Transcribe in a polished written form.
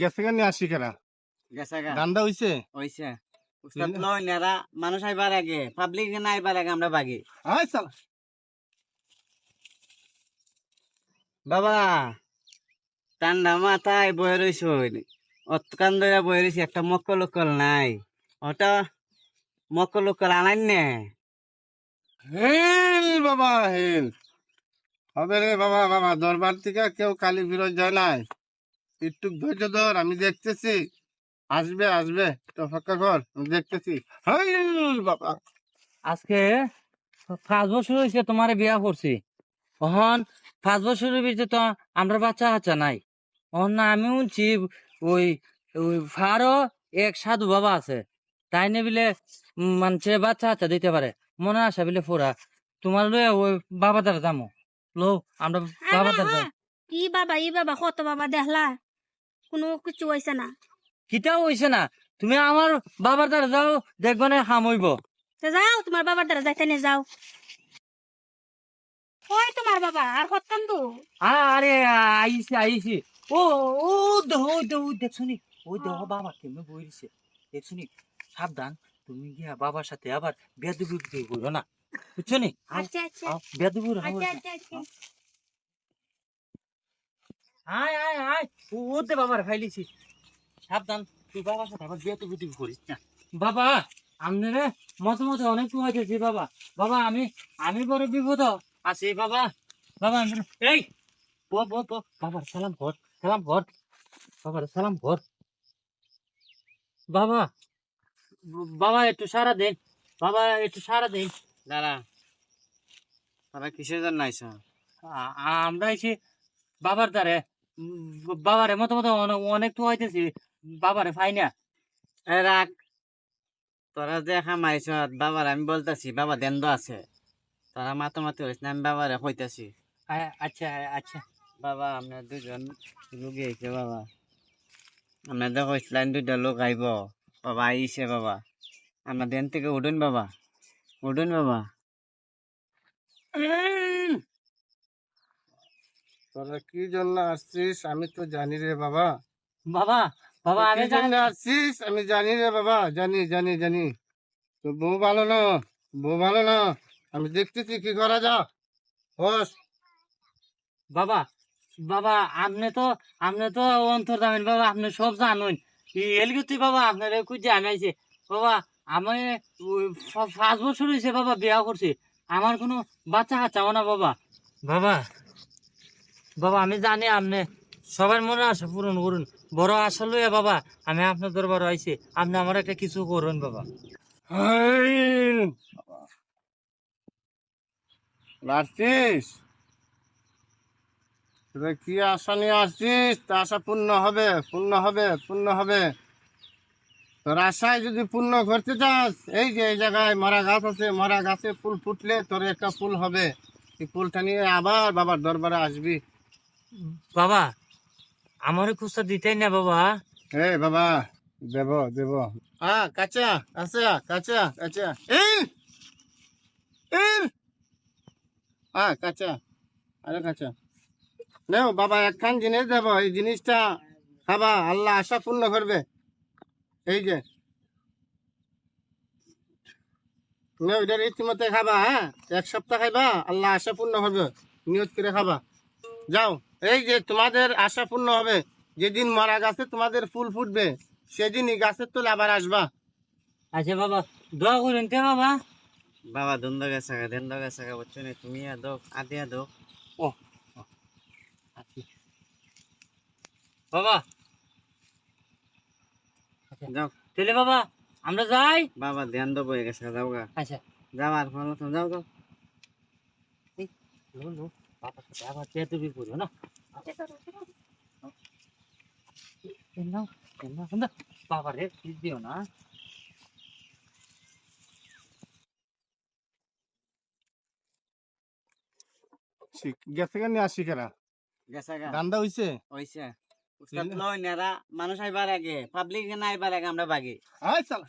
গেছে কেন আসি কেনা গেছে গা ধান্দা হইছে হইছে উস্তাদ লই নেরা মানুষ আইবার আগে পাবলিক না আইবার আগে আমরা বাগি আয় সালা বাবা ঠান্ডা মাথায় বয়ে রইছ অতকান ধরে বয়ে রইছি একটা মক্কল উক্কল নাই ওটা মক্কল উক্কল আনাই নে হেল বাবা হেল হবে রে বাবা বাবা দরবার থেকে কেউ কালি বিরোধ যায় নাই একটু ধৈর্য ধর আমি দেখতেছি আসবে আসবে তো অপেক্ষা কর আমি দেখতেছি হেল বাবা আজকে 5 বছর হয়েছে তোমার বিয়া করছি তখন 5 বছরের ভিতরে তো আমরা বাচ্চা কাচ্চা নাই তখন না আমি শুনছি ওই ওই ফারও এক সাধু বাবা আছে তাই নে বিলে মানুষে বাচ্চা কাচ্চা দিতে পারে মনে আসা বিলে ফোরা তোমার লয়ে ওই বাবা দ্বারা যাবো লো আমরা বাবা দ্বারা যাই ই বাবা কত বাবা দেখলা কোনো কিছু হয়েছে না কিটাও হইছে না তুমি আমার বাবার দ্বারা যাও দেখবে না হাম হইব তো যাও তোমার বাবার দ্বারা যাইতে নে যাও ওই তোমার বাবা আর কতক্ষণ তো আরে আইছি আইছি ও ও দেহ দেহ দেখছনি ওই দেহ বাবা কেমনে বইছে দেখছনি সাবধান তুমি গিয়া বাবার সাথে আবার বেদবি করো না বুঝছো নি আচ্ছা আচ্ছা বেদবি আচ্ছা আচ্ছা আচ্ছা আয় আয় আয় ও দে বাবার ফাইলিছি সাবধান তুই বাবার সাথে আবার বেদবি করিস না বাবা আমনে রে মতো মতো অনেক হয়েছে বাবা বাবা আমি বড় বিপদ আছি বাবা বাবা এই বাবার সালাম কর বাবার সালাম কর বাবা বাবা একটু সারা দেন বাবা একটু সারা দেন দাঁড়া তারা কিসের জন্য আইছ আমরা এসে বাবার দ্বারে বাবারে মতো মতো অনেক তো হইতেছি বাবারে ফাই না রাখ তোরা যে খামাইছ বাবার আমি বলতাছি বাবা দেন্দ আছে তোরা মাতামাতি হইস না আমি বাবারে কইতাছি আচ্ছা আচ্ছা বাবা আপনার দুজন লোক আইছে বাবা আপনাদের কইছিলেন দুইটা লোক আইব বাবা আইছে বাবা আপনার দেন থেকে উঠুন বাবা তোরা কি জন্য আসছিস আমি তো জানি রে বাবা বাবা বাবা কি আমি জন্য আসছিস আমি জানি রে বাবা জানি তো বউ ভালো না আমি দেখতেছি কি করা যা বস বাবা বাবা আপনি তো অন্তর জানেন বাবা আপনি সব জানেন এলগুতি বাবা আপনার কুই জানাইছে বাবা আমি 5 বছর হয়েছে বাবা বিয়া করছি আমার কোনো বাচ্চা কাচ্চাও না বাবা বাবা বাবা আমি জানি আপনি সবার মনে আশা পূরণ করুন বড় আশা লইয়া বাবা আমি আপনার দরবার আইছি আপনি আমার একটা কিছু করুন বাবা হেল আসছিস তোরা কি আশা নিয়ে আসছিস তা আশা পূর্ণ হবে তোর আশায় যদি পূর্ণ করতে চাস এই যে এই জায়গায় মরা গাছ আছে মরা গাছে ফুল ফুটলে তোর একটা ফুল হবে এই ফুলটা নিয়ে আবার বাবার দরবারে আসবি বাবা আমার খুঁজটা দিতেই না বাবা বাবা দেব কাঁচা কাঁচা কাঁচা আরে কাঁচা নেও বাবা একখান জিনিস দেব এই জিনিসটা খাবা আল্লাহ আশা পূর্ণ করবে এই যে নেও এটা রীতিমতো খাবা হ্যাঁ 1 সপ্তাহ খাইবা আল্লাহ আশা পূর্ণ হবে নিয়ত করে খাবা যাও এই যে তোমাদের আশা পূর্ণ হবে যেদিন মরা গাছে তোমাদের ফুল ফুটবে সেদিনই গাছের তলে আবার আসবা আচ্ছা বাবা দোয়া করুন তে বাবা বাবা দেন্দ গেছে বুঝছো না তুমি দো আদিয়া দো ও বাবা যাও তাহলে বাবা আমরা যাই বাবা ধ্যান দো বয়ে গেছে যাও গা আচ্ছা যাও আর ভালো তো যাও লো বাবা সাথে আবার চেয়ে করো না বাবা রে দিও না গেছে কেন আসি কেনা গেছে গা ধান্দা হইছে হইছে উস্তাদ লই নেরা মানুষ আইবার আগে পাবলিক না আইবার আগে আমরা বাগি আয় সালা